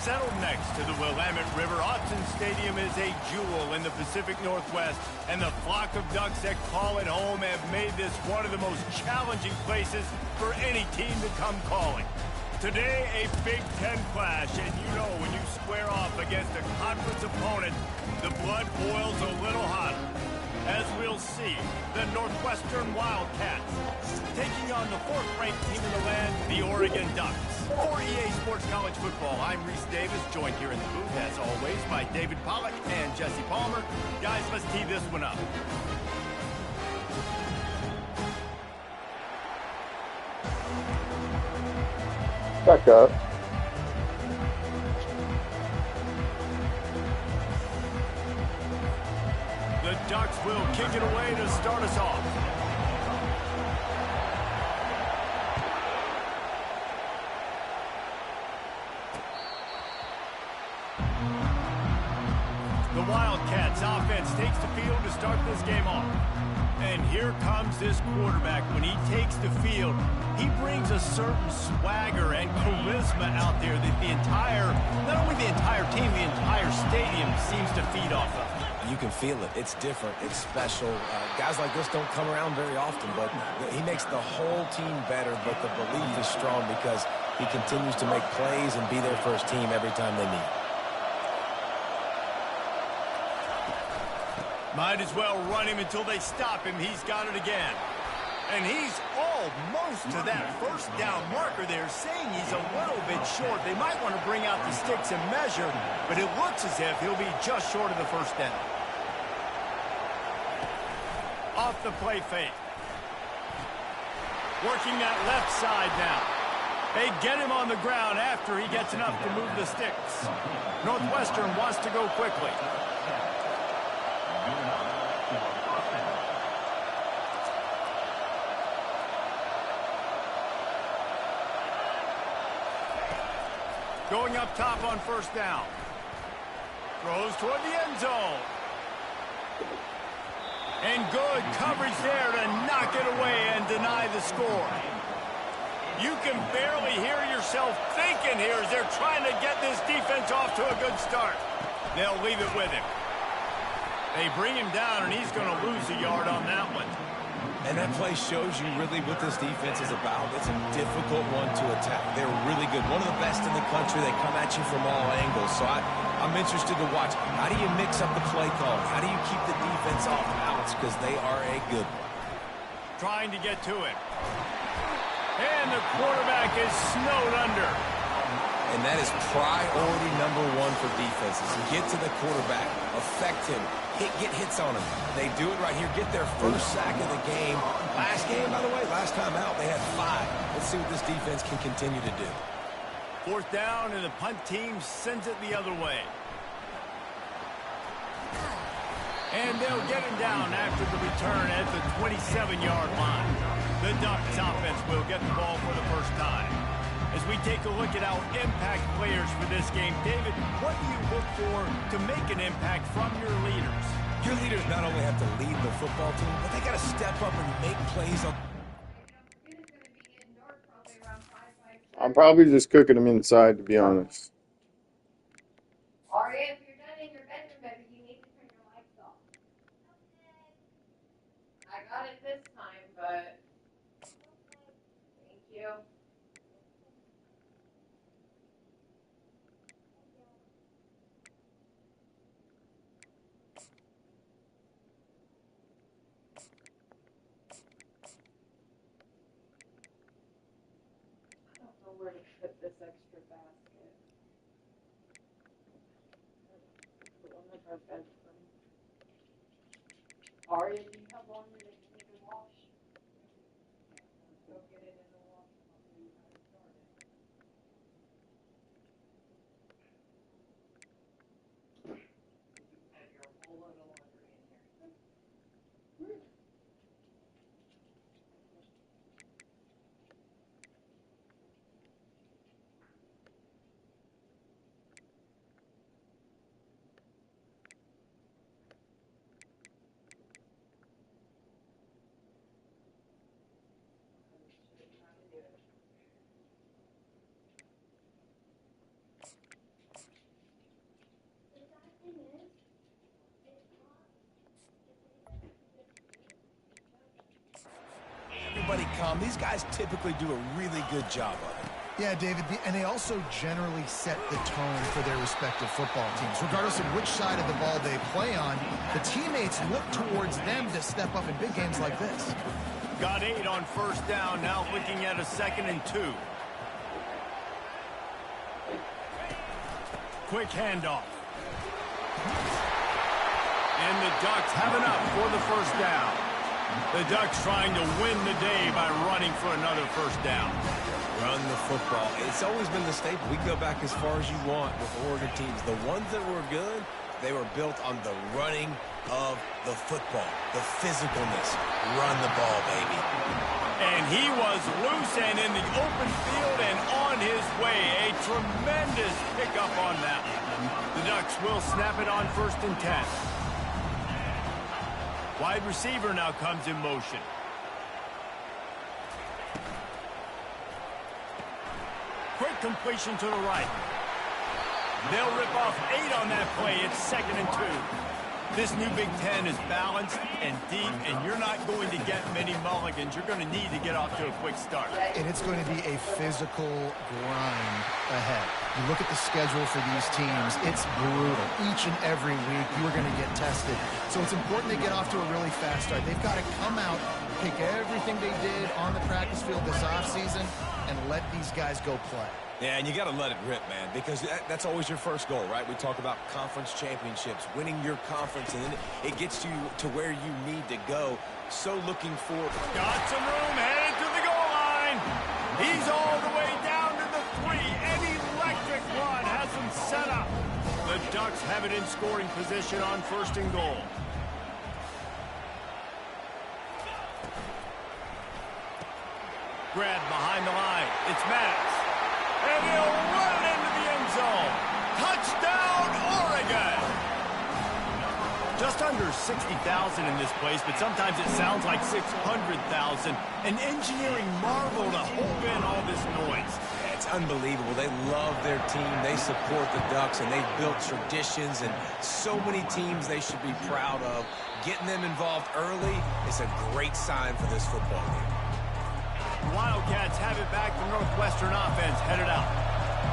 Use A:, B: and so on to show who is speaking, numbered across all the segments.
A: Settled next to the Willamette River, Autzen Stadium is a jewel in the Pacific Northwest, and the flock of ducks that call it home have made this one of the most challenging places for any team to come calling. Today, a Big Ten clash, and you know when you square off against a conference opponent, the blood boils a little hotter. As we'll see, the Northwestern Wildcats taking on the fourth-ranked team in the land, the Oregon Ducks. For EA Sports College Football, I'm Reese Davis, joined here in the booth, as always, by David Pollack and Jesse Palmer. Guys, let's tee this one up.
B: Back up.
A: The Ducks will kick it away to start us off. The Wildcats offense takes the field to start this game off. And here comes this quarterback. When he takes the field, he brings a certain swagger and charisma out there that not only the entire team, the entire stadium seems to feed off of.
C: You can feel it. It's different. It's special. Guys like this don't come around very often, but he makes the whole team better, but the belief is strong because he continues to make plays and be their first team every time they meet.
A: Might as well run him until they stop him. He's got it again. And he's almost to that first down marker there, saying he's a little bit short. They might want to bring out the sticks and measure, but it looks as if he'll be just short of the first down. Off the play fake. Working that left side now. They get him on the ground after he gets enough to move the sticks. Northwestern wants to go quickly. Going up top on first down. Throws toward the end zone. And good coverage there to knock it away and deny the score. You can barely hear yourself thinking here as they're trying to get this defense off to a good start. They'll leave it with him. They bring him down, and he's going to lose a yard on that one.
C: And that play shows you really what this defense is about. It's a difficult one to attack. They're really good. One of the best in the country. They come at you from all angles. So I'm interested to watch. How do you mix up the play calling? How do you keep the defense off balance? Because they are a good one.
A: Trying to get to it. And the quarterback is snowed under.
C: And that is priority number one for defenses. Get to the quarterback. Affect him. Get hits on him. They do it right here. Get their first sack of the game. Last game, by the way, last time out, they had 5. Let's see what this defense can continue to do.
A: Fourth down, and the punt team sends it the other way. And they'll get him down after the return at the 27-yard line. The Ducks offense will get the ball for the first time. As we take a look at our impact players for this game, David, what do you look for to make an impact from your leaders?
C: Your leaders not only have to lead the football team, but they got to step up and make plays.
B: I'm probably just cooking them inside, to be honest.
D: Or if you're done in your bedroom, baby, you need to turn your lights off. I got it this time, but thank you. Where to put this extra basket. Put one of our bedroom. Aria, do you have laundry that you need to wash? Go get it in the wash. I'll show you how to start it. You have your whole load of laundry in here.
C: everybody come. These guys typically do a really good job of it.
E: Yeah, David, and they also generally set the tone for their respective football teams. Regardless of which side of the ball they play on, the teammates look towards them to step up in big games like this.
A: Got 8 on first down, now looking at a 2nd and 2. Quick handoff. And the Ducks have enough for the first down. The Ducks trying to win the day by running for another first down.
C: Run the football. It's always been the staple. We go back as far as you want with Oregon teams. The ones that were good, they were built on the running of the football, the physicalness. Run the ball, baby.
A: And he was loose and in the open field and on his way. A tremendous pickup on that. The Ducks will snap it on 1st and 10. Wide receiver now comes in motion. Quick completion to the right. They'll rip off 8 on that play. It's 2nd and 2. This new Big Ten is balanced and deep, and you're not going to get many mulligans. You're going to need to get off to a quick start.
E: And it's going to be a physical grind ahead. You look at the schedule for these teams, it's brutal. Each and every week, you are going to get tested. So it's important to get off to a really fast start. They've got to come out, pick everything they did on the practice field this offseason, and let these guys go play.
C: Yeah, and you got to let it rip, man, because that's always your first goal, right? We talk about conference championships, winning your conference, and then it gets you to where you need to go. So looking for...
A: Got some room, headed to the goal line. He's all the way down to the 3. An electric run has him set up. The Ducks have it in scoring position on 1st and goal. Grab behind the line. It's Maddox. And he'll run it into the end zone. Touchdown, Oregon! Just under 60,000 in this place, but sometimes it sounds like 600,000. An engineering marvel to hold in all this noise.
C: It's unbelievable. They love their team. They support the Ducks, and they've built traditions, and so many teams they should be proud of. Getting them involved early is a great sign for this football game.
A: The Wildcats have it back. The Northwestern offense headed out.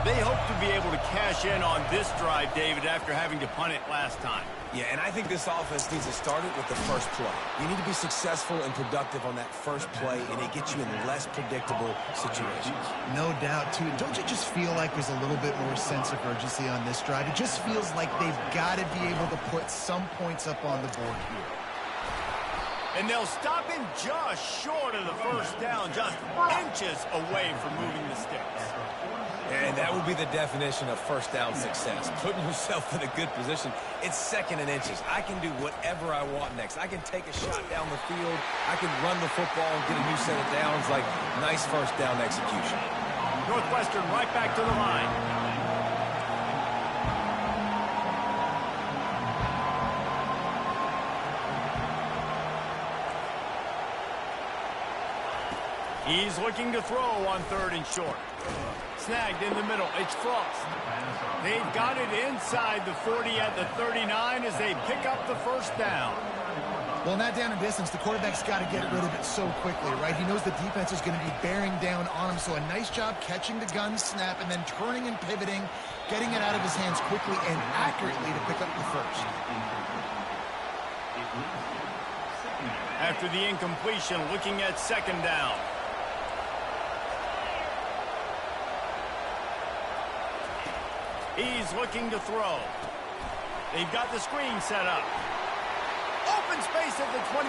A: They hope to be able to cash in on this drive, David, after having to punt it last time.
C: Yeah, and I think this offense needs to start it with the first play. You need to be successful and productive on that first play, and it gets you in less predictable situations.
E: No doubt, too. Don't you just feel like there's a little bit more sense of urgency on this drive? It just feels like they've got to be able to put some points up on the board here.
A: And they'll stop him just short of the first down, just inches away from moving the sticks.
C: And that would be the definition of first down success. Putting yourself in a good position. It's 2nd and inches. I can do whatever I want next. I can take a shot down the field. I can run the football and get a new set of downs. Like, nice first down execution.
A: Northwestern right back to the line. He's looking to throw on 3rd and short. Snagged in the middle. It's Frost. They've got it inside the 40 at the 39 as they pick up the first down.
E: Well, in that down and distance, the quarterback's got to get rid of it so quickly, right? He knows the defense is going to be bearing down on him, so a nice job catching the gun snap and then turning and pivoting, getting it out of his hands quickly and accurately to pick up the first.
A: After the incompletion, looking at 2nd down. He's looking to throw. They've got the screen set up. Open space at the 25.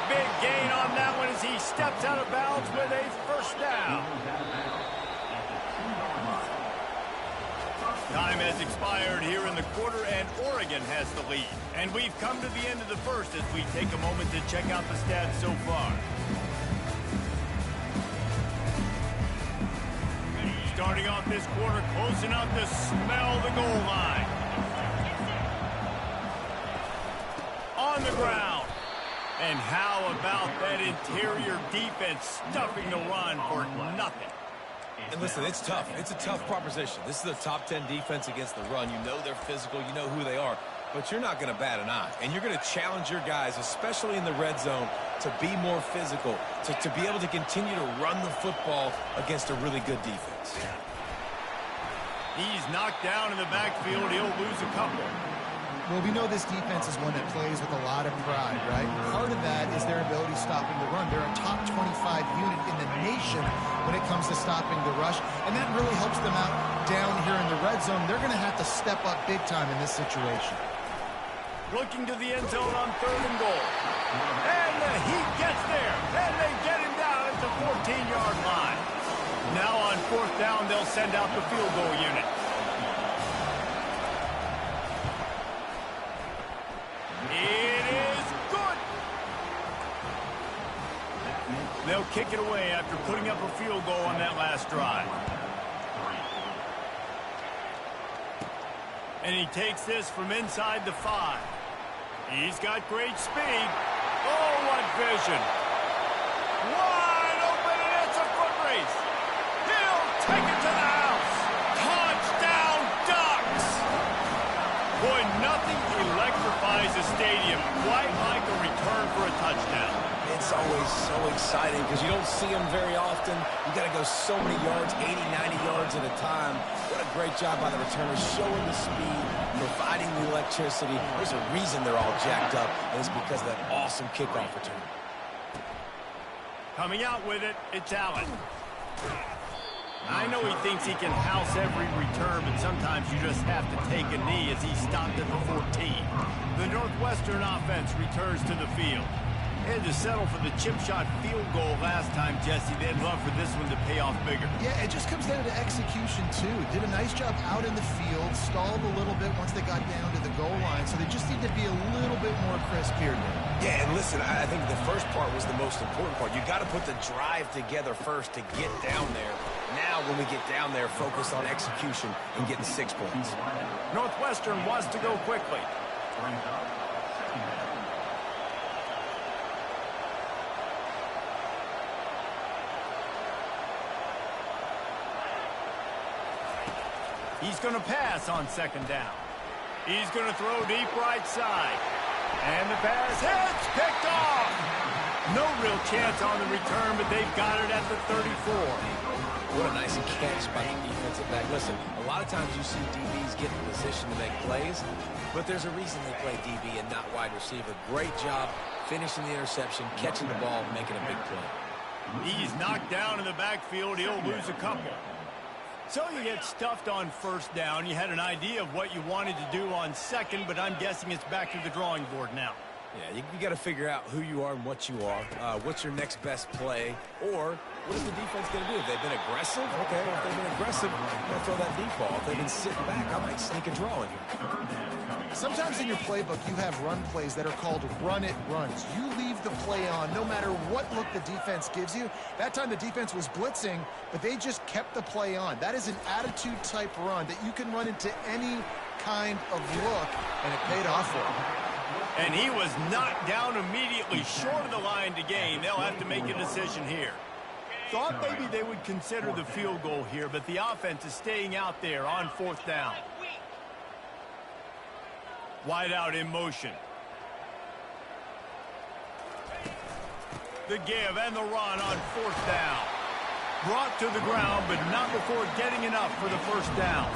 A: Big gain on that one as he steps out of bounds with a first down. Time has expired here in the quarter, and Oregon has the lead. And we've come to the end of the first as we take a moment to check out the stats so far. Starting off this quarter, close enough to smell the goal line. On the ground. And how about that interior defense stuffing the run for nothing?
C: And listen, it's tough. It's a tough proposition. This is a top 10 defense against the run. You know they're physical. You know who they are. but you're not going to bat an eye. And you're going to challenge your guys, especially in the red zone, to be more physical, to be able to continue to run the football against a really good defense.
A: He's knocked down in the backfield. He'll lose a couple.
E: Well, we know this defense is one that plays with a lot of pride, right? Part of that is their ability stopping the run. They're a top 25 unit in the nation when it comes to stopping the rush, and that really helps them out down here in the red zone. They're going to have to step up big time in this situation.
A: Looking to the end zone on 3rd and goal. And the Heat gets there, and they get him down at the 14-yard line. Now on 4th down, they'll send out the field goal unit. It is good. They'll kick it away after putting up a field goal on that last drive. And he takes this from inside the 5. He's got great speed. Oh, what vision. Wide open, and it's a foot race. He'll take it to the house. Touchdown, Ducks. Boy, nothing electrifies a stadium quite like a return for a touchdown.
C: It's always so exciting because you don't see them very often. You got to go so many yards, 80, 90 yards at a time. What a great job by the returners, showing the speed, providing the electricity. There's a reason they're all jacked up, and it's because of that awesome kickoff return.
A: Coming out with it, it's Allen. I know he thinks he can house every return, but sometimes you just have to take a knee as he stopped at the 14. The Northwestern offense returns to the field. They had to settle for the chip shot field goal last time, Jesse. They'd love for this one to pay off bigger.
E: Yeah, it just comes down to execution, too. Did a nice job out in the field, stalled a little bit once they got down to the goal line, so they just need to be a little bit more crisp here today.
C: Yeah, and listen, I think the first part was the most important part. You got to put the drive together first to get down there. Now, when we get down there, focus on execution and getting 6 points.
A: Northwestern wants to go quickly. He's going to pass on 2nd down. He's going to throw deep right side. And the pass hits, picked off. No real chance on the return, but they've got it at the 34.
C: What a nice catch by the defensive back. Listen, a lot of times you see DBs get in position to make plays, but there's a reason they play DB and not wide receiver. Great job finishing the interception, catching the ball, making a big play.
A: He's knocked down in the backfield. He'll lose a couple. So you get stuffed on 1st down. You had an idea of what you wanted to do on 2nd, but I'm guessing it's back to the drawing board now.
C: Yeah, you got to figure out who you are and what you are. What's your next best play? Or what is the defense going to do? If they've been aggressive, okay. If they've been aggressive, I'm going to throw that deep ball. If they've been sitting back, I might sneak a draw in here.
E: Sometimes in your playbook, you have run plays that are called run-it runs. You leave the play on no matter what look the defense gives you. That time the defense was blitzing, but they just kept the play on. That is an attitude-type run that you can run into any kind of look, and it paid off for him.
A: And he was knocked down immediately short of the line to gain. They'll have to make a decision here. Thought maybe they would consider the field goal here, but the offense is staying out there on 4th down. Wide out in motion. The give and the run on 4th down. Brought to the ground, but not before getting enough for the 1st down.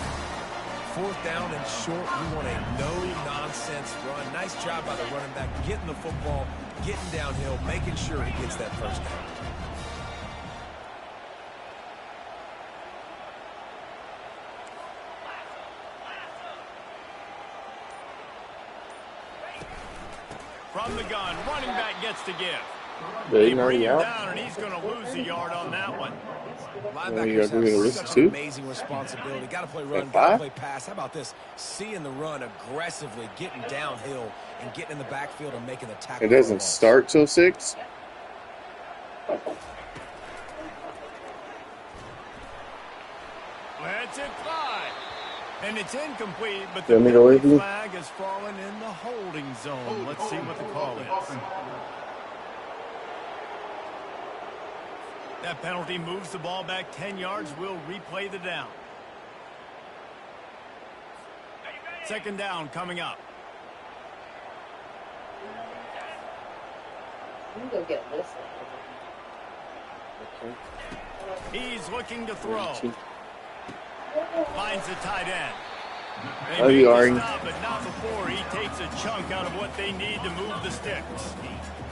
C: 4th down and short, you want a no-nonsense run. Nice job by the running back, getting the football, getting downhill, making sure he gets that 1st down.
A: From the gun, running back gets to give.
B: They
A: bring him
B: out.
A: down, and he's going to lose a yard on that one.
C: Linebackers have such an amazing responsibility. Got to play run, got to play pass. How about this? Seeing the run aggressively, getting downhill, and getting in the backfield and making the tackle.
B: It doesn't start till 6.
A: Let's it fly. And it's incomplete, but
B: Let
A: the
B: me go
A: penalty
B: with you.
A: flag has fallen in the holding zone. Let's see what the call is. That penalty moves the ball back 10 yards. We'll replay the down. 2nd down coming up.
D: I'm gonna go get this
B: Okay.
A: He's looking to throw. Finds the tight end. They
B: Love
A: make
B: you,
A: the
B: Ari.
A: stop, but not before he takes a chunk out of what they need to move the sticks.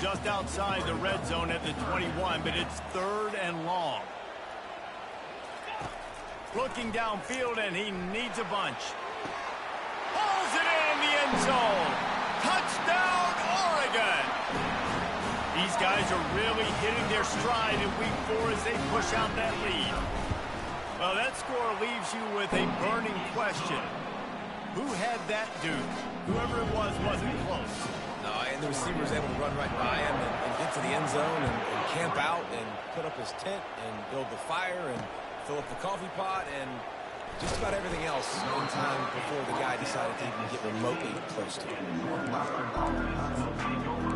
A: Just outside the red zone at the 21, but it's 3rd and long. Looking downfield, and he needs a bunch. Pulls it in the end zone. Touchdown, Oregon! These guys are really hitting their stride in week 4 as they push out that lead. Well, that score leaves you with a burning question. Who had that dude? Whoever it was wasn't close.
C: No, and the receiver was able to run right by him and get to the end zone and camp out and put up his tent and build the fire and fill up the coffee pot and just about everything else in time before the guy decided to even get remotely close to him.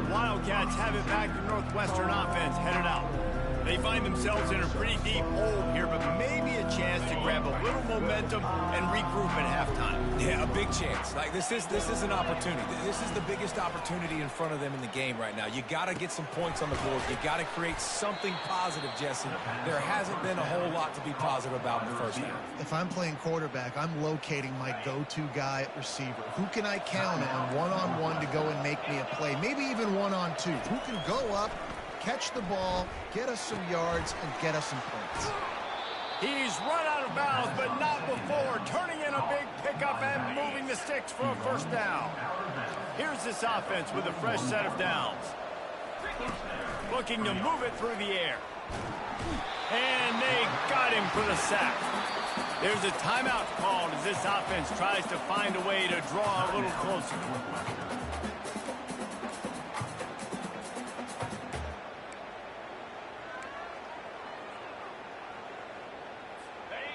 A: Wildcats have it back to Northwestern offense headed out. They find themselves in a pretty deep hole here, but maybe a chance to grab a little momentum and regroup at halftime.
C: Yeah, a big chance. Like this is an opportunity. This is the biggest opportunity in front of them in the game right now. You got to get some points on the board. You got to create something positive, Jesse. There hasn't been a whole lot to be positive about in the first half.
E: If I'm playing quarterback, I'm locating my go-to guy at receiver. Who can I count on one-on-one to go and make me a play? Maybe even one-on-two. Who can go up, catch the ball, get us some yards, and get us some points?
A: He's run out of bounds, but not before turning in a big pickup and moving the sticks for a first down. Here's this offense with a fresh set of downs. Looking to move it through the air. And they got him for the sack. There's a timeout called as this offense tries to find a way to draw a little closer.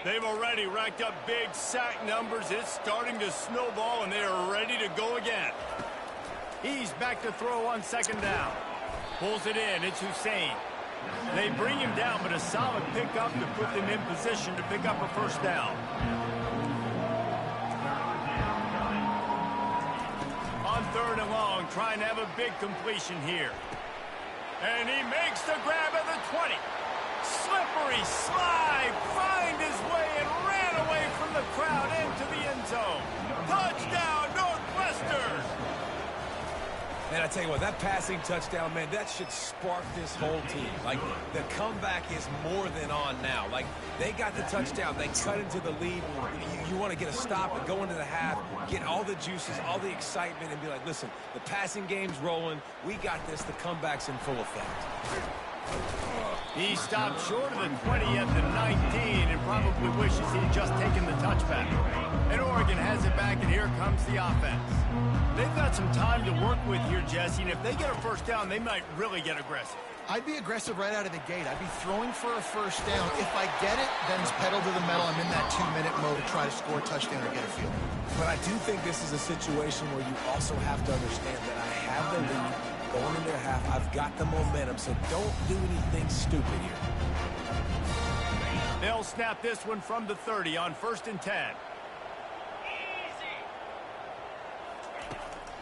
A: They've already racked up big sack numbers. It's starting to snowball, and they are ready to go again. He's back to throw on 2nd down. Pulls it in. It's Hussein. They bring him down, but a solid pickup to put them in position to pick up a first down. On 3rd and long, trying to have a big completion here. And he makes the grab at the 20. Slippery slide, find his way and ran away from the crowd into the end zone. Touchdown, Northwestern!
C: Man, I tell you what, that passing touchdown, man, that should spark this whole team. Like, the comeback is more than on now. Like, they got the touchdown. They cut into the lead. You want to get a stop and go into the half, get all the juices, all the excitement, and be like, listen, the passing game's rolling. We got this. The comeback's in full effect.
A: He stopped short of the 20 at the 19 and probably wishes he'd just taken the touchback. And Oregon has it back, and here comes the offense. They've got some time to work with here, Jesse, and if they get a first down, they might really get aggressive.
E: I'd be aggressive right out of the gate. I'd be throwing for a first down. If I get it, then it's pedal to the metal. I'm in that 2-minute mode to try to score a touchdown or get a field goal.
C: But I do think this is a situation where you also have to understand that I have the lead going into half. I've got the momentum, so don't do anything stupid here.
A: They'll snap this one from the 30 on 1st and 10.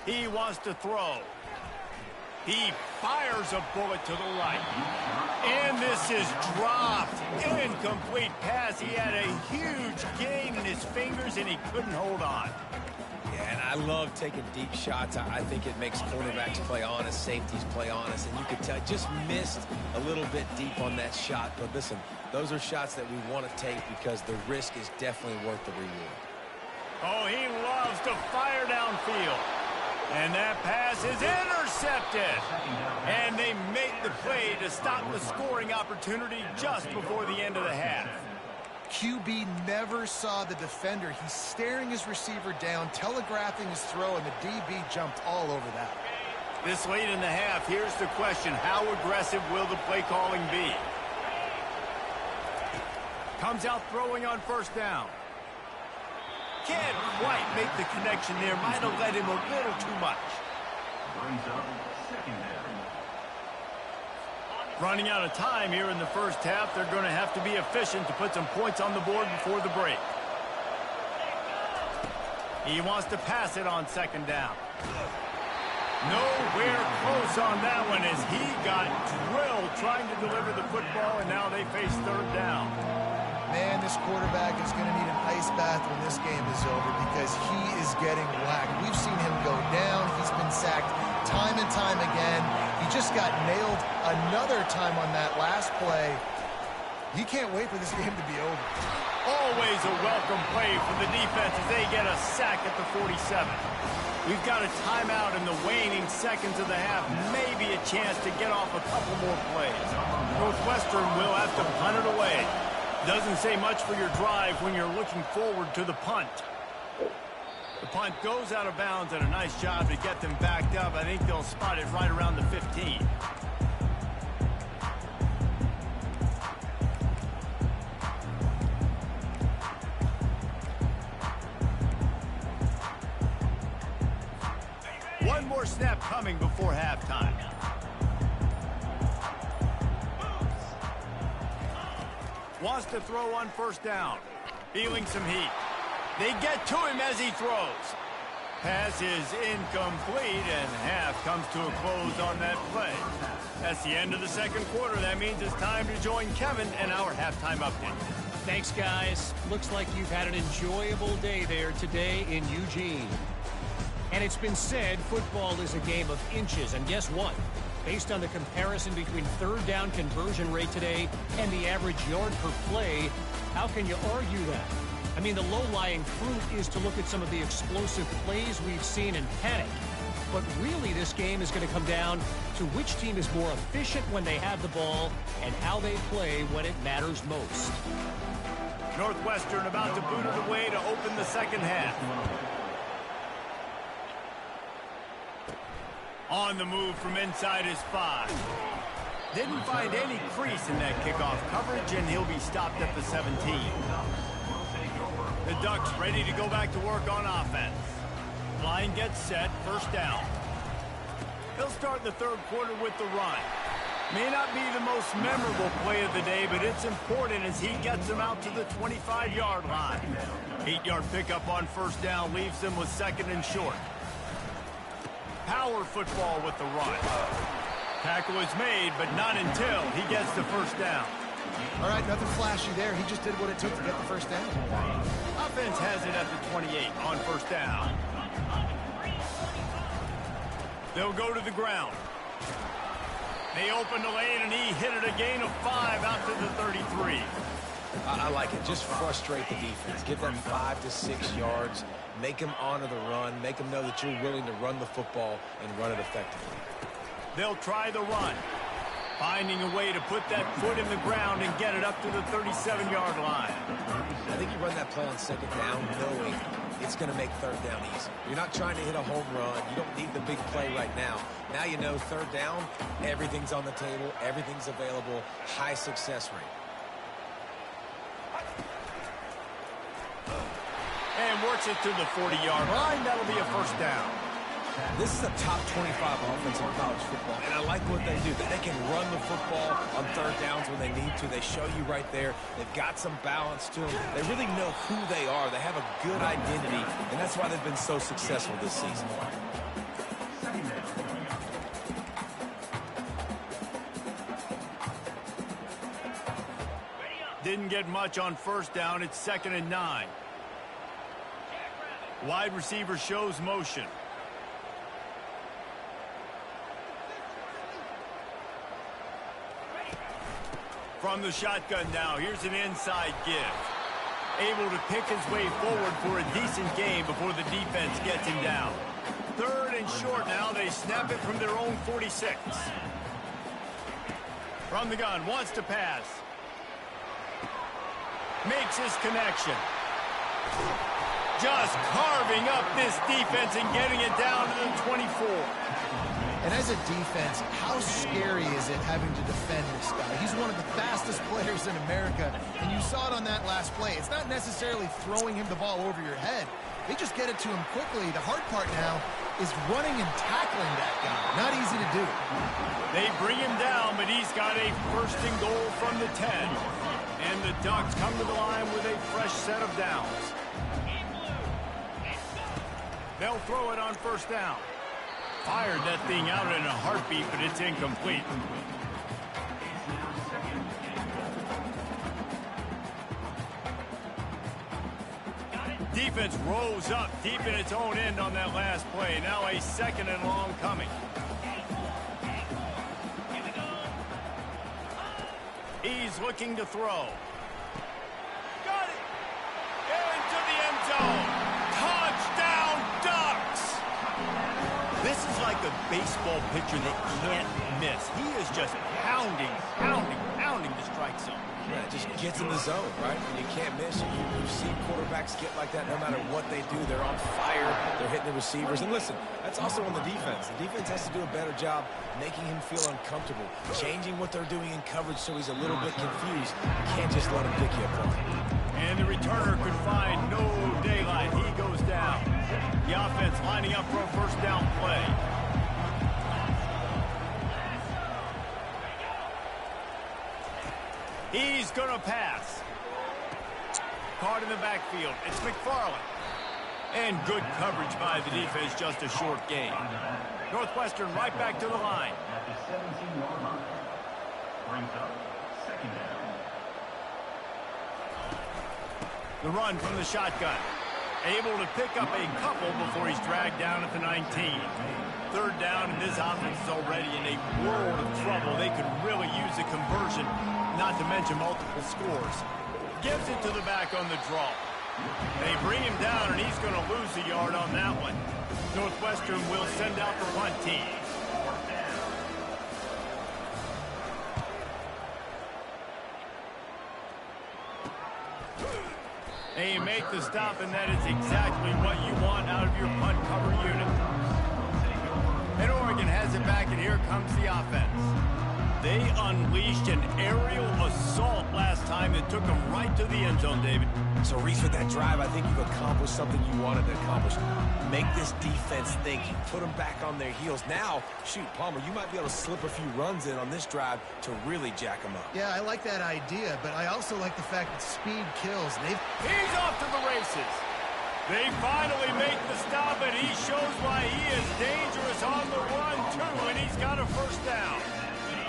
A: He wants to throw. He fires a bullet to the right. And this is dropped. Incomplete pass. He had a huge gain in his fingers, and he couldn't hold on.
C: Yeah, and I love taking deep shots. I think it makes cornerbacks play honest, safeties play honest, and you could tell just missed a little bit deep on that shot. But listen, those are shots that we want to take because the risk is definitely worth the reward.
A: Oh, he loves to fire downfield. And that pass is intercepted. And they make the play to stop the scoring opportunity just before the end of the half.
E: QB never saw the defender. He's staring his receiver down, telegraphing his throw, and the DB jumped all over that.
A: This late in the half, here's the question. How aggressive will the play calling be? Comes out throwing on 1st down. Can't quite make the connection there. Might have led him a little too much. Running out of time here in the first half. They're going to have to be efficient to put some points on the board before the break. He wants to pass it on 2nd down. Nowhere close on that one as he got drilled trying to deliver the football, and now they face third down.
E: Man, this quarterback is going to need an ice bath when this game is over because he is getting whacked. We've seen him go down. He's been sacked time and time again. He just got nailed another time on that last play. He can't wait for this game to be over.
A: Always a welcome play for the defense as they get a sack at the 47. We've got a timeout in the waning seconds of the half. Maybe a chance to get off a couple more plays. Northwestern will have to punt it away. Doesn't say much for your drive when you're looking forward to the punt. The punt goes out of bounds, and a nice job to get them backed up. I think they'll spot it right around the 15. One more snap coming before halftime. Wants to throw on first down. Feeling some heat. They get to him as he throws. Pass is incomplete, and half comes to a close on that play. That's the end of the second quarter. That means it's time to join Kevin and our halftime update.
F: Thanks, guys. Looks like you've had an enjoyable day there today in Eugene. And it's been said football is a game of inches, and guess what? Based on the comparison between third down conversion rate today and the average yard per play, how can you argue that? I mean, the low-lying fruit is to look at some of the explosive plays we've seen and panic. But really, this game is going to come down to which team is more efficient when they have the ball and how they play when it matters most.
A: Northwestern about to boot it away to open the second half. On the move from inside his 5. Didn't find any crease in that kickoff coverage, and he'll be stopped at the 17. The Ducks ready to go back to work on offense. Line gets set, first down. They'll start the third quarter with the run. May not be the most memorable play of the day, but it's important as he gets them out to the 25-yard line. 8-yard pickup on first down leaves them with second and short. Power football with the run. Tackle is made, but not until he gets the first down.
E: All right, nothing flashy there. He just did what it took to get the first down.
A: Offense has it at the 28 on first down. They'll go to the ground. They open the lane, and he hit it a gain of 5 out to the 33.
C: I like it. Just frustrate the defense. Give them 5 to 6 yards. Make them honor the run. Make them know that you're willing to run the football and run it effectively.
A: They'll try the run. Finding a way to put that foot in the ground and get it up to the 37-yard line.
C: I think you run that play on second down knowing it's going to make third down easy. You're not trying to hit a home run. You don't need the big play right now. Now you know third down, everything's on the table, everything's available, high success rate.
A: And works it to the 40-yard line. That'll be a first down.
C: This is a top 25 offense in college football, and I like what they do. They can run the football on third downs when they need to. They show you right there. They've got some balance to them. They really know who they are. They have a good identity, and that's why they've been so successful this season.
A: Didn't get much on first down. It's 2nd and 9. Wide receiver shows motion. From the shotgun now, here's an inside give. Able to pick his way forward for a decent gain before the defense gets him down. 3rd and short now. They snap it from their own 46. From the gun, wants to pass. Makes his connection. Just carving up this defense and getting it down to the 24.
E: And as a defense, how scary is it having to defend this guy? He's one of the fastest players in America, and you saw it on that last play. It's not necessarily throwing him the ball over your head. They just get it to him quickly. The hard part now is running and tackling that guy. Not easy to do.
A: They bring him down, but he's got a first and goal from the 10. And the Ducks come to the line with a fresh set of downs. They'll throw it on first down. Fired that thing out in a heartbeat, but it's incomplete. Defense rose up deep in its own end on that last play. Now a 2nd and long coming. He's looking to throw. Got it! Into the end zone. Touchdown, Ducks! This is like a baseball pitcher that can't miss. He is just pounding the strike zone.
C: Yeah, it just gets in the zone, right? And you can't miss. You've seen quarterbacks get like that no matter what they do. They're on fire. They're hitting the receivers. And listen, that's also on the defense. The defense has to do a better job making him feel uncomfortable, changing what they're doing in coverage so he's a little bit confused. You can't just let him pick you apart.
A: And the returner could find no daylight. He goes down. The offense lining up for a first down play. He's going to pass. Caught in the backfield. It's McFarland. And good coverage by the defense, just a short gain. Northwestern right back to the line.
G: At the 17-yard line. Brings up 2nd down.
A: The run from the shotgun. Able to pick up a couple before he's dragged down at the 19. 3rd down, and this offense is already in a world of trouble. They could really use a conversion, not to mention multiple scores. Gives it to the back on the draw. They bring him down, and he's going to lose a yard on that one. Northwestern will send out the punt team. And you make the stop, and that is exactly what you want out of your punt cover unit. And Oregon has it back, and here comes the offense. They unleashed an aerial assault last time that took them right to the end zone, David.
C: So, Reese, with that drive, I think you've accomplished something you wanted to accomplish. Make this defense think. Put them back on their heels. Now, shoot, Palmer, you might be able to slip a few runs in on this drive to really jack them up.
E: Yeah, I like that idea, but I also like the fact that speed kills.
A: He's off to the races. They finally make the stop, and he shows why he is dangerous on the run, too, and he's got a first down.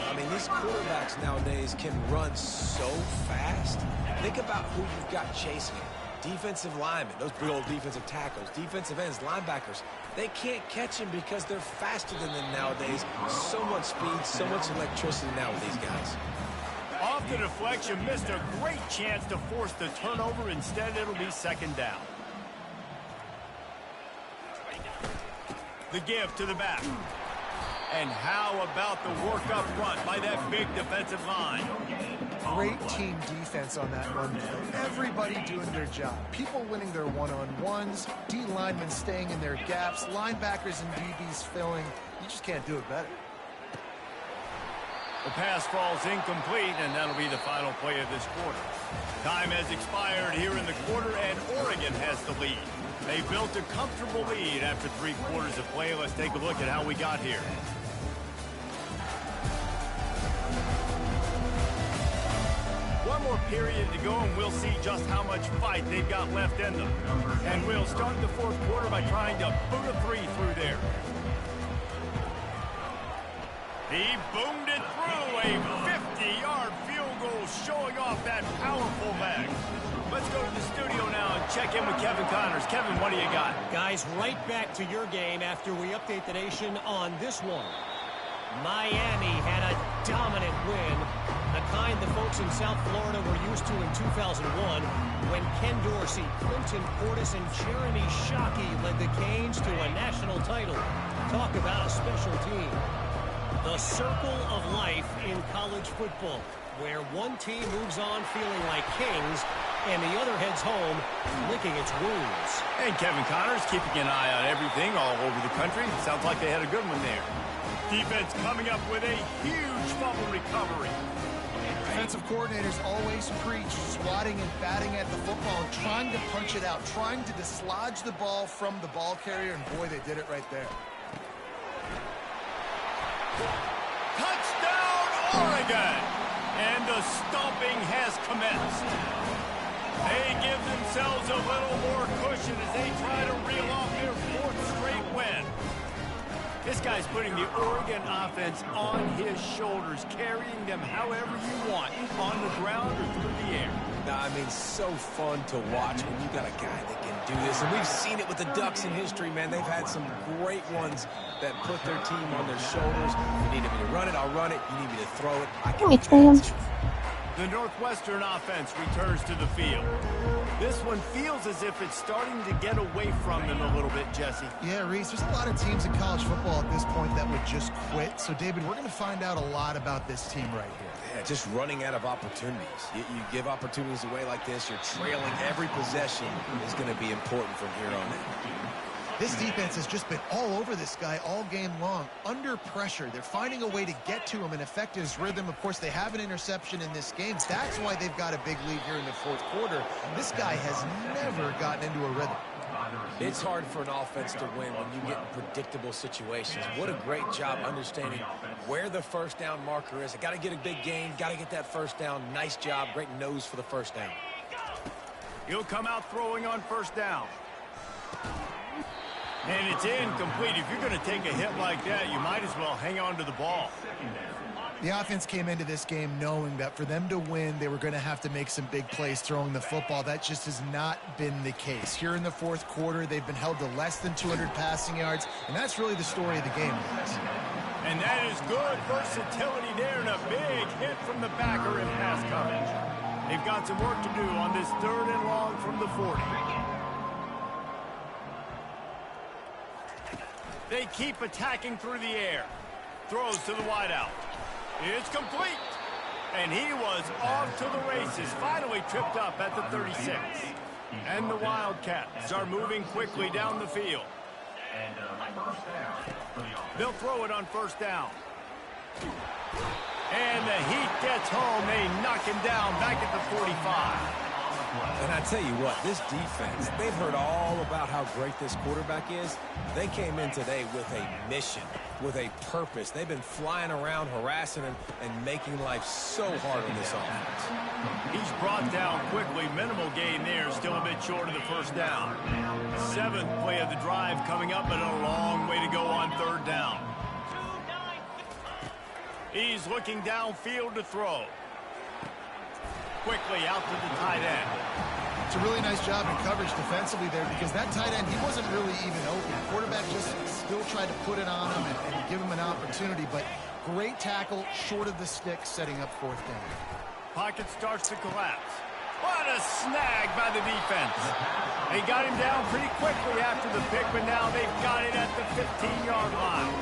C: I mean, these quarterbacks nowadays can run so fast. Think about who you've got chasing him. Defensive linemen, those big old defensive tackles, defensive ends, linebackers. They can't catch him because they're faster than them nowadays. So much speed, so much electricity now with these guys.
A: Off the deflection, missed a great chance to force the turnover. Instead, it'll be 2nd down. The give to the back. And how about the work up front by that big defensive line?
E: Great team defense on that run play. Everybody doing their job. People winning their one-on-ones, D linemen staying in their gaps, linebackers and DBs filling. You just can't do it better.
A: The pass falls incomplete, and that'll be the final play of this quarter. Time has expired here in the quarter, and Oregon has the lead. They built a comfortable lead after 3 quarters of play. Let's take a look at how we got here. One more period to go, and we'll see just how much fight they've got left in them. And we'll start the 4th quarter by trying to boot a 3 through there. He boomed it through, a 50-yard field goal showing off that powerful leg. Let's go to the studio now and check in with Kevin Connors. Kevin, what do you got?
F: Guys, right back to your game after we update the nation on this one. Miami had a dominant win, the kind the folks in South Florida were used to in 2001 when Ken Dorsey, Clinton Portis, and Jeremy Shockey led the Canes to a national title. Talk about a special team. The circle of life in college football, where one team moves on feeling like kings and the other heads home licking its wounds.
A: And Kevin Connors keeping an eye on everything all over the country. Sounds like they had a good one there. Defense coming up with a huge fumble recovery.
E: Defensive coordinators always preach swatting and batting at the football and trying to punch it out, trying to dislodge the ball from the ball carrier, and boy, they did it right there.
A: Touchdown, Oregon! And the stomping has commenced. They give themselves a little more cushion as they try to reel off their 4th straight win. This guy's putting the Oregon offense on his shoulders, carrying them however you want, on the ground or through the air.
C: I mean, so fun to watch when you got a guy that can do this. And we've seen it with the Ducks in history, man. They've had some great ones that put their team on their shoulders. You need me to run it, I'll run it. You need me to throw it, I can do that too.
A: The Northwestern offense returns to the field. This one feels as if it's starting to get away from them a little bit, Jesse.
E: Yeah, Reese, there's a lot of teams in college football at this point that would just quit. So, David, we're going to find out a lot about this team right here.
C: Yeah, just running out of opportunities. You give opportunities away like this, you're trailing every possession is going to be important from here on in.
E: This defense has just been all over this guy all game long. Under pressure, they're finding a way to get to him and affect his rhythm. Of course, they have an interception in this game. That's why they've got a big lead here in the fourth quarter. This guy has never gotten into a rhythm.
C: It's hard for an offense to win when you get in predictable situations. What a great job understanding where the first down marker is. I got to get a big gain, got to get that first down. Nice job, great nose for the first down.
A: He'll come out throwing on first down. And it's incomplete. If you're going to take a hit like that, you might as well hang on to the ball.
E: The offense came into this game knowing that for them to win, they were going to have to make some big plays throwing the football. That just has not been the case. Here in the fourth quarter, they've been held to less than 200 passing yards, and that's really the story of the game.
A: And that is good versatility there, and a big hit from the backer in pass coverage. They've got some work to do on this 3rd and long from the 40. They keep attacking through the air. Throws to the wideout. It's complete. And he was off to the races. Finally tripped up at the 36. And the Wildcats are moving quickly down the field. They'll throw it on first down. And the Heat gets home. They knock him down back at the 45.
C: And I tell you what, this defense, they've heard all about how great this quarterback is. They came in today with a mission, with a purpose. They've been flying around, harassing him, and making life so hard on this offense.
A: He's brought down quickly. Minimal gain there, still a bit short of the first down. 7th play of the drive coming up, but a long way to go on 3rd down. He's looking downfield to throw. Quickly out to the tight end.
E: It's a really nice job in coverage defensively there because that tight end, he wasn't really even open. Quarterback just still tried to put it on him and give him an opportunity, but great tackle short of the stick setting up 4th down.
A: Pocket starts to collapse. What a snag by the defense. They got him down pretty quickly after the pick, but now they've got it at the 15-yard line.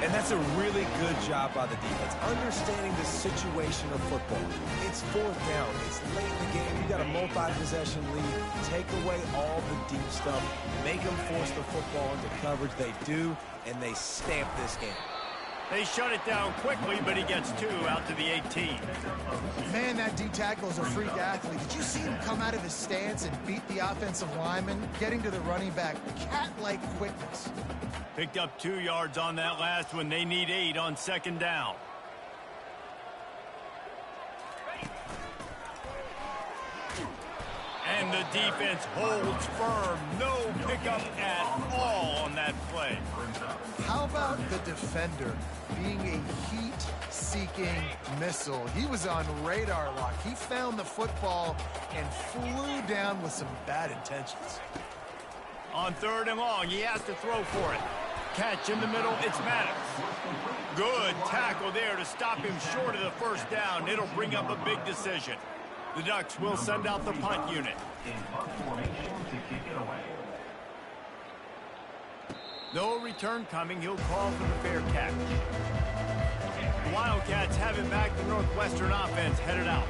C: And that's a really good job by the defense, understanding the situation of football. It's 4th down. It's late in the game. You got a multi-possession lead. Take away all the deep stuff. Make them force the football into coverage. They do, and they stamp this game.
A: They shut it down quickly, but he gets 2 out to the 18.
E: Man, that D tackle is a freak athlete. Did you see him come out of his stance and beat the offensive lineman, getting to the running back? Cat-like quickness.
A: Picked up 2 yards on that last one. They need 8 on 2nd down. And the defense holds firm. No pickup at all on that play.
E: How about the defender being a heat-seeking missile? He was on radar lock. He found the football and flew down with some bad intentions.
A: On 3rd and long, he has to throw for it. Catch in the middle, it's Maddox. Good tackle there to stop him short of the first down. It'll bring up a big decision. The Ducks will send out the punt unit. No return coming. He'll call for the fair catch. The Wildcats have it back. The Northwestern offense headed out.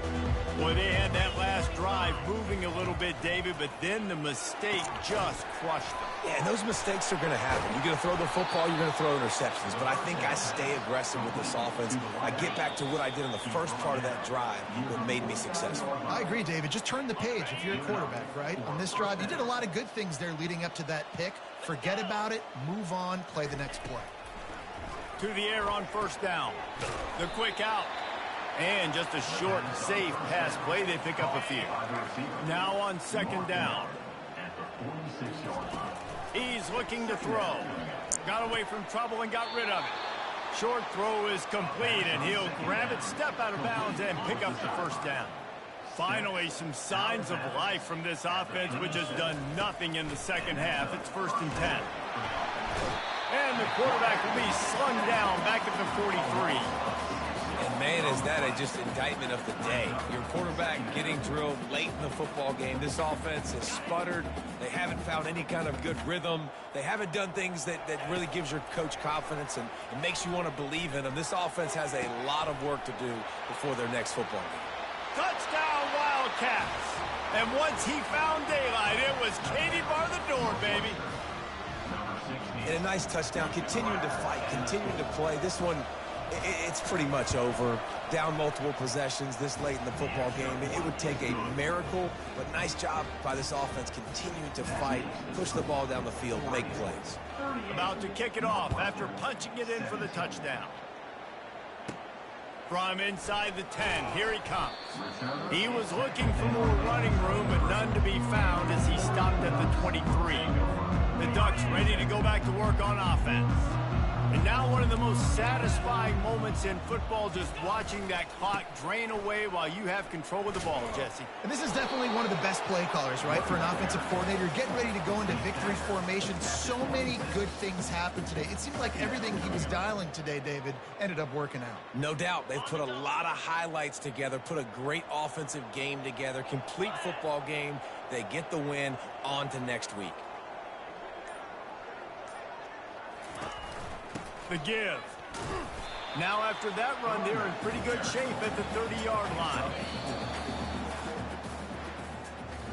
A: Boy, they had that last drive moving a little bit, David, but then the mistake just crushed them.
C: Yeah, and those mistakes are going to happen. You're going to throw the football, you're going to throw interceptions. But I think I stay aggressive with this offense. I get back to what I did in the first part of that drive that made me successful.
E: I agree, David. Just turn the page if you're a quarterback, right? On this drive, you did a lot of good things there leading up to that pick. Forget about it, move on, play the next play.
A: To the air on first down. The quick out. And just a short, safe pass play. They pick up a few. Now on 2nd down. He's looking to throw. Got away from trouble and got rid of it. Short throw is complete, and he'll grab it, step out of bounds, and pick up the first down. Finally, some signs of life from this offense, which has done nothing in the second half. It's 1st and 10. And the quarterback will be slung down back at the 43.
C: And man, is that just indictment of the day. Your quarterback getting drilled late in the football game. This offense has sputtered. They haven't found any kind of good rhythm. They haven't done things that really gives your coach confidence and makes you want to believe in them. This offense has a lot of work to do before their next football game.
A: Touchdown, Wildcats. And once he found daylight, it was Katie bar the door, baby.
C: And a nice touchdown, continuing to fight, continuing to play. This one, it's pretty much over. Down multiple possessions this late in the football game. It would take a miracle, but nice job by this offense continuing to fight, push the ball down the field, make plays.
A: About to kick it off after punching it in for the touchdown. From inside the 10, here he comes. He was looking for more running room, but none to be found as he stopped at the 23. The Ducks ready to go back to work on offense. And now one of the most satisfying moments in football, just watching that clock drain away while you have control of the ball, Jesse.
E: And this is definitely one of the best play callers, right, for an offensive coordinator. Getting ready to go into victory formation. So many good things happened today. It seemed like everything he was dialing today, David, ended up working out.
C: No doubt. They've put a lot of highlights together, put a great offensive game together, complete football game. They get the win. On to next week.
A: The give. Now after that run, they're in pretty good shape at the 30-yard line.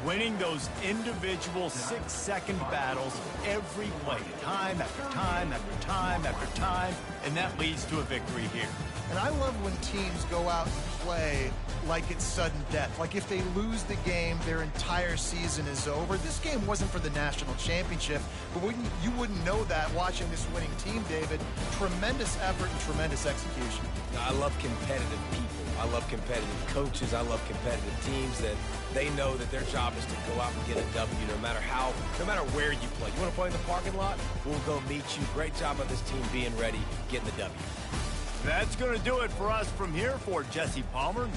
A: Winning those individual 6-second battles every play, time after time after time after time, and that leads to a victory here.
E: And I love when teams go out and play like it's sudden death. Like if they lose the game, their entire season is over. This game wasn't for the national championship, but you wouldn't know that watching this winning team, David. Tremendous effort and tremendous execution.
C: I love competitive people. I love competitive coaches. I love competitive teams that they know that their job is to go out and get a W no matter where you play. You want to play in the parking lot? We'll go meet you. Great job of this team being ready, getting the W.
A: That's going to do it for us from here. For Jesse Palmer.